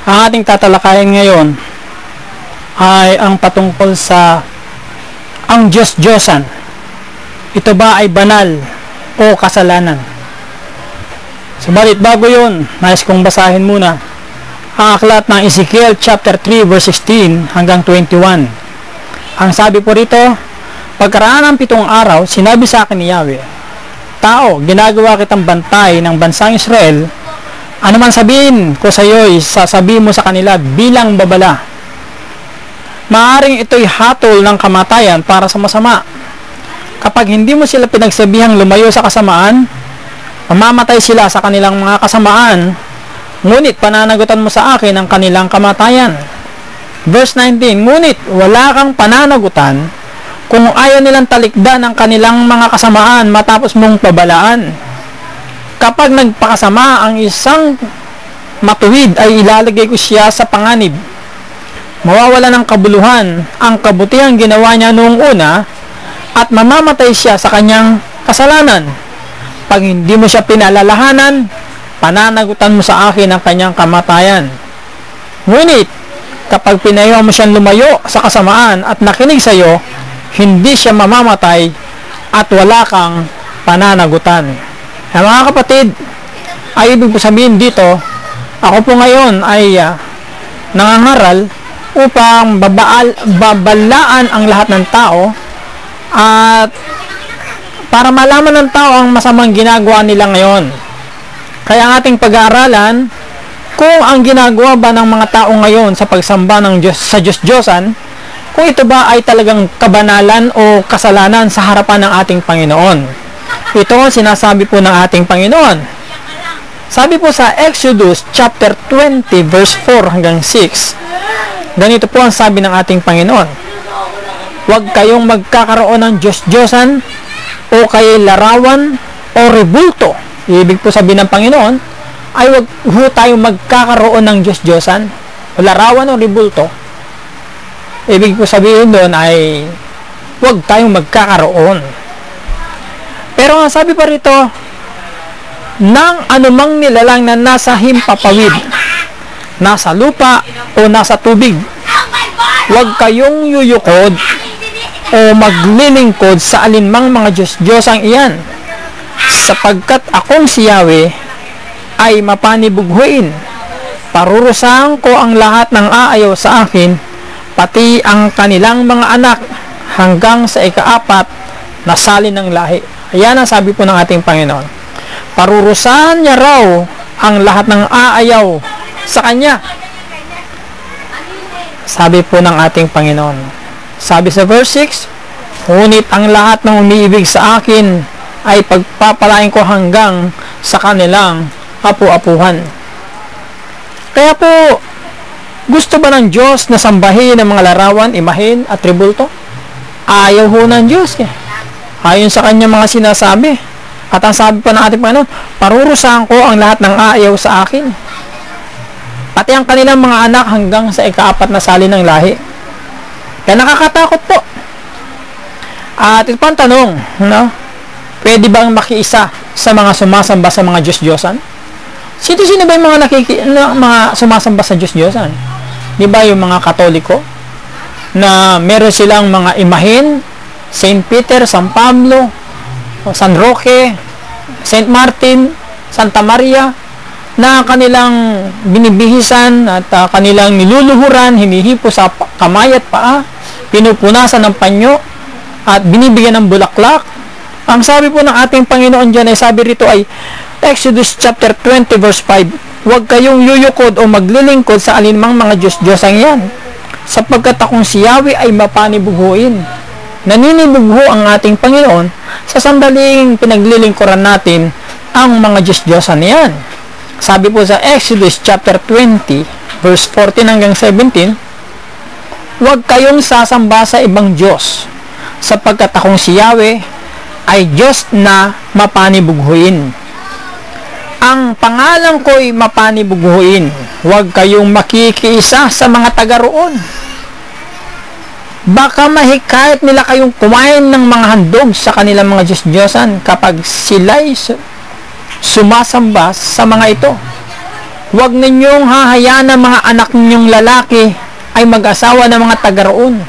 Ang ating tatalakayin ngayon ay ang patungkol sa ang Diyos-Diyosan. Ito ba ay banal o kasalanan? Subalit bago yun, nais kong basahin muna ang aklat ng Ezekiel chapter 3 verse 16 hanggang 21. Ang sabi po rito, pagkaraan ng 7 araw, sinabi sa akin ni Yahweh, tao, ginagawa kitang bantay ng bansang Israel. Ano man sabihin ko sa iyo, sasabihin mo sa kanila bilang babala. Maaring ito'y hatol ng kamatayan para sa masama. Kapag hindi mo sila pinagsabihang lumayo sa kasamaan, mamamatay sila sa kanilang mga kasamaan, ngunit pananagutan mo sa akin ang kanilang kamatayan. Verse 19, ngunit wala kang pananagutan kung ayaw nilang talikdan ang kanilang mga kasamaan matapos mong pabalaan. Kapag nagpakasama ang isang matuwid, ay ilalagay ko siya sa panganib. Mawawala ng kabuluhan ang kabutihang ginawa niya noong una, at mamamatay siya sa kanyang kasalanan. Pag hindi mo siya pinalalahanan, pananagutan mo sa akin ang kanyang kamatayan. Ngunit, kapag pinayaw mo siyang lumayo sa kasamaan at nakinig sa iyo, hindi siya mamamatay at wala kang pananagutan. Mga kapatid, ay ibig sabihin dito, ako po ngayon ay nangangaral upang babalaan ang lahat ng tao at para malaman ng tao ang masamang ginagawa nila ngayon. Kaya ang ating pag-aaralan kung ang ginagawa ba ng mga tao ngayon sa pagsamba ng Diyos, sa Diyos-Diyosan, kung ito ba ay talagang kabanalan o kasalanan sa harapan ng ating Panginoon. Ito ang sinasabi po ng ating Panginoon. Sabi po sa Exodus chapter 20 verse 4 hanggang 6, ganito po ang sabi ng ating Panginoon, huwag kayong magkakaroon ng Diyos-Diyosan o kayo larawan o rebulto. Ibig po sabihin ng Panginoon ay huwag ho tayong magkakaroon ng Diyos-Diyosan o larawan o rebulto. Ibig po sabihin doon ay huwag tayong magkakaroon. Pero ang sabi pa rito, ng anumang nilalang na nasa himpapawid, nasa lupa o nasa tubig, huwag kayong yuyukod o maglilingkod sa alinmang mga Diyos-Diyosang iyan, sapagkat akong si Yahweh ay mapanibughuin. Parurusahan ko ang lahat ng aayaw sa akin, pati ang kanilang mga anak, hanggang sa ika-4 na salin ng lahi. Ayan ang sabi po ng ating Panginoon. Parurusahan niya raw ang lahat ng aayaw sa Kanya. Sabi po ng ating Panginoon. Sabi sa verse 6, ngunit ang lahat ng umiibig sa akin ay pagpapalain ko hanggang sa kanilang apu-apuhan. Kaya po, gusto ba ng Diyos na sambahin ang mga larawan, imahin at tribulto? Ayaw ho ng Diyos. Ayon sa kanyang mga sinasabi. At ang sabi pa ng ating Panginoon, parurusahan ko ang lahat ng aayaw sa akin, pati ang kanilang mga anak hanggang sa ika-4 na salin ng lahi. Kaya nakakatakot po. At ito pang tanong, no? Pwede bang makiisa sa mga sumasamba sa mga Diyos-Diyosan? Sino ba yung mga sumasamba sa Diyos-Diyosan? Di ba yung mga Katoliko na meron silang mga imahin, Saint Peter, San Pablo, San Roque, Saint Martin, Santa Maria, na kanilang binibihisan at kanilang niluluhuran, hinihipo sa kamay at paa, pinupunasan ng panyo at binibigyan ng bulaklak. Ang sabi po ng ating Panginoon dyan ay sabi rito ay Exodus chapter 20 verse 5, huwag kayong yuyukod o maglilingkod sa alinmang mga Diyos-Diyosang yan, sapagkat akong si Yahweh ay mapanibughuin. Naninibugho ang ating Panginoon sa sandaling pinaglilingkuran natin ang mga Diyos-Diyosan yan. Sabi po sa Exodus chapter 20 verse 14 hanggang 17, huwag kayong sasamba sa ibang Diyos, sapagkat akong si Yahweh ay Diyos na mapanibughuin. Ang pangalan ko'y mapanibughuin. Huwag kayong makikiisa sa mga taga roon. Baka mahikayat nila kayong kumain ng mga handog sa kanilang mga Diyos-Diyosan kapag sila'y sumasamba sa mga ito. Huwag ninyong hahayaan na mga anak ninyong lalaki ay mag-asawa ng mga taga-roon.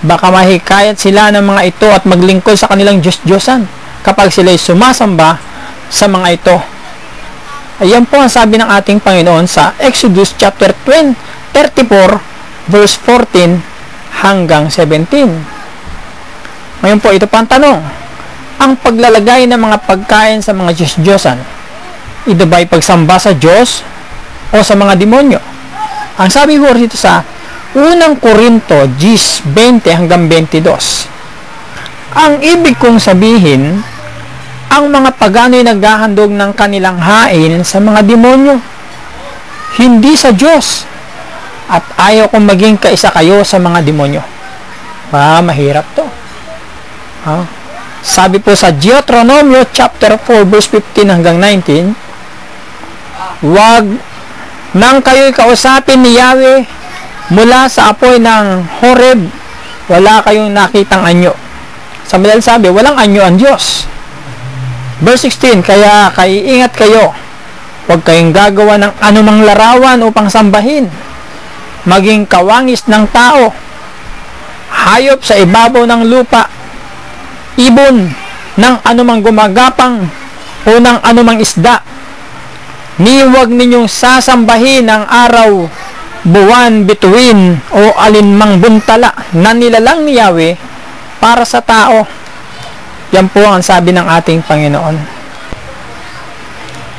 Baka mahikayat sila ng mga ito at maglingkod sa kanilang Diyos-Diyosan kapag sila'y sumasamba sa mga ito. Ayan po ang sabi ng ating Panginoon sa Exodus chapter 34 verse 14 hanggang 17. Ngayon po, ito pa ang tanong. Ang paglalagay ng mga pagkain sa mga Diyos-Diyosan, ito ba'y pagsamba sa Diyos o sa mga demonyo? Ang sabi po dito sa unang Korinto 10:20 hanggang 22. Ang ibig kong sabihin, ang mga pagano'y naghahandog ng kanilang hain sa mga demonyo, hindi sa Diyos. At ayaw kong maging kaisa kayo sa mga demonyo. Mahirap to. Sabi po sa Deuteronomio chapter 4 verse 15 hanggang 19, huwag nang kayo'y kausapin ni Yahweh mula sa apoy ng Horeb, wala kayong nakitang anyo. Sa Madal sabi, walang anyo ang Diyos. Verse 16, kaya ingat kayo, huwag kayong gagawa ng anumang larawan upang sambahin, maging kawangis ng tao, hayop sa ibabaw ng lupa, ibon ng anumang gumagapang o ng anumang isda. Ni huwag ninyong sasambahin ang araw, buwan, bituin o alinmang buntala na nilalang ni Yahweh para sa tao. Yan po ang sabi ng ating Panginoon.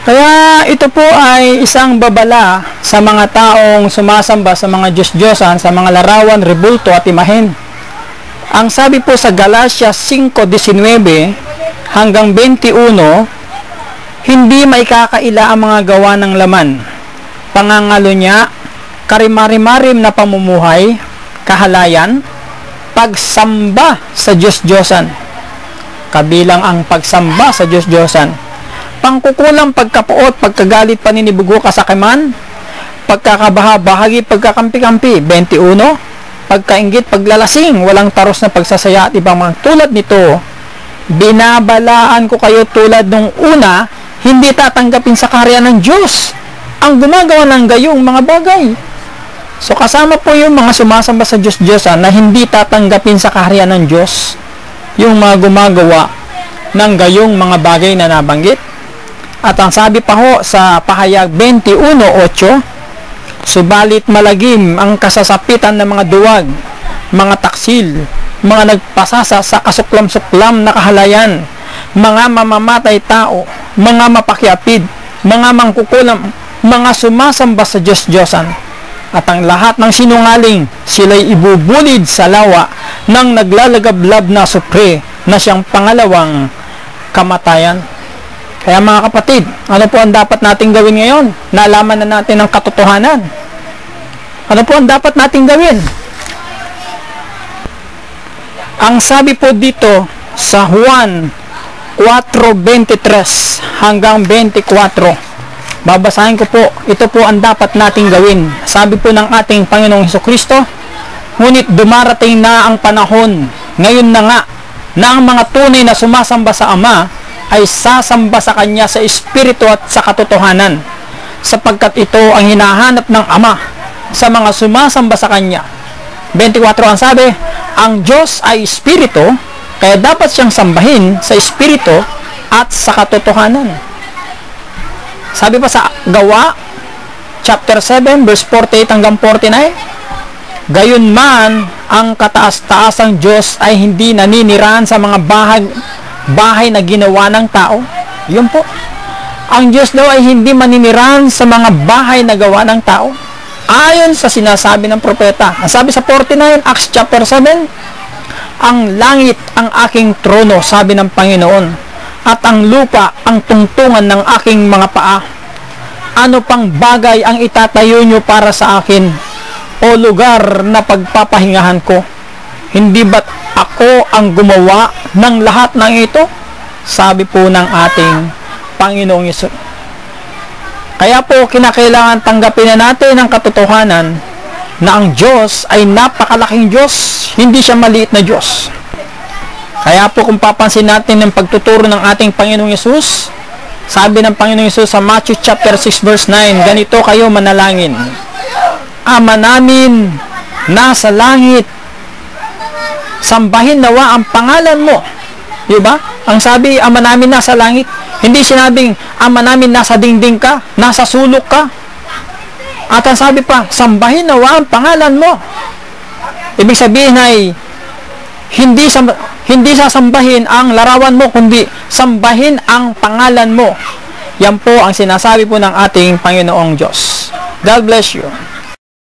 Kaya ito po ay isang babala sa mga taong sumasamba sa mga Diyos-Diyosan, sa mga larawan, rebulto at imahen. Ang sabi po sa Galatia 5:19 hanggang 21, hindi maikakaila ang mga gawa ng laman, pangangalunya, karimari-marim na pamumuhay, kahalayan, pagsamba sa Diyos-Diyosan, kabilang ang pagsamba sa Diyos-Diyosan, pangkukulang, pagkapuot, pagkagalit, paninibugo, kasakiman, pagkakabaha, bahagi, pagkakampi-kampi. 21, pagkainggit, paglalasing, walang taros na pagsasaya at ibang mga tulad nito. Binabalaan ko kayo tulad nung una, hindi tatanggapin sa kaharian ng Diyos ang gumagawa ng gayong mga bagay. So kasama po yung mga sumasamba sa Diyos-Diyosan na hindi tatanggapin sa kaharian ng Diyos yung mga gumagawa ng gayong mga bagay na nabanggit. At ang sabi pa ho sa Pahayag 21:8, subalit malagim ang kasasapitan ng mga duwag, mga taksil, mga nagpasasa sa kasuklam-suklam na kahalayan, mga mamamatay tao, mga mapakiapid, mga mangkukulam, mga sumasamba sa Diyos-Diyosan. At ang lahat ng sinungaling, sila'y ibubulid sa lawa ng naglalagablab na supre na siyang pangalawang kamatayan. Kaya mga kapatid, ano po ang dapat nating gawin ngayon? Nalaman na natin ang katotohanan. Ano po ang dapat nating gawin? Ang sabi po dito sa Juan 4:23 hanggang 24, babasahin ko po, ito po ang dapat nating gawin. Sabi po ng ating Panginoong Hesukristo, ngunit dumarating na ang panahon, ngayon na nga, na ang mga tunay na sumasamba sa Ama ay sasamba sa Kanya sa Espiritu at sa katotohanan, sapagkat ito ang hinahanap ng Ama sa mga sumasamba sa Kanya. 24 ang sabi, ang Diyos ay Espiritu, kaya dapat siyang sambahin sa Espiritu at sa katotohanan. Sabi pa sa Gawa chapter 7 verse 48 hanggang 49, gayon man ang kataas-taasang Diyos ay hindi naninirahan sa mga bahay na ginawa ng tao. Yun po, ang Diyos daw ay hindi maninirahan sa mga bahay na gawa ng tao, ayon sa sinasabi ng propeta. Ang sabi sa 49 Acts chapter 7, ang langit ang aking trono, sabi ng Panginoon, at ang lupa ang tungtungan ng aking mga paa. Ano pang bagay ang itatayo nyo para sa akin, o lugar na pagpapahingahan ko? Hindi ba't ako ang gumawa ng lahat ng ito? Sabi po ng ating Panginoong Hesus. Kaya po kinakailangan tanggapin na natin ang katotohanan na ang Diyos ay napakalaking Diyos, hindi siya maliit na Diyos. Kaya po kung papansin natin ang pagtuturo ng ating Panginoong Hesus, Sabi ng Panginoong Hesus sa Matthew chapter 6 verse 9, ganito kayo manalangin: Ama namin nasa langit, sambahin nawa ang pangalan mo. Diba? Ang sabi, Ama namin nasa langit. Hindi sinabing, Ama namin nasa dingding ka, nasa sulok ka. At ang sabi pa, sambahin nawa ang pangalan mo. Ibig sabihin ay, hindi sasambahin ang larawan mo, kundi sambahin ang pangalan mo. Yan po ang sinasabi po ng ating Panginoong Diyos. God bless you.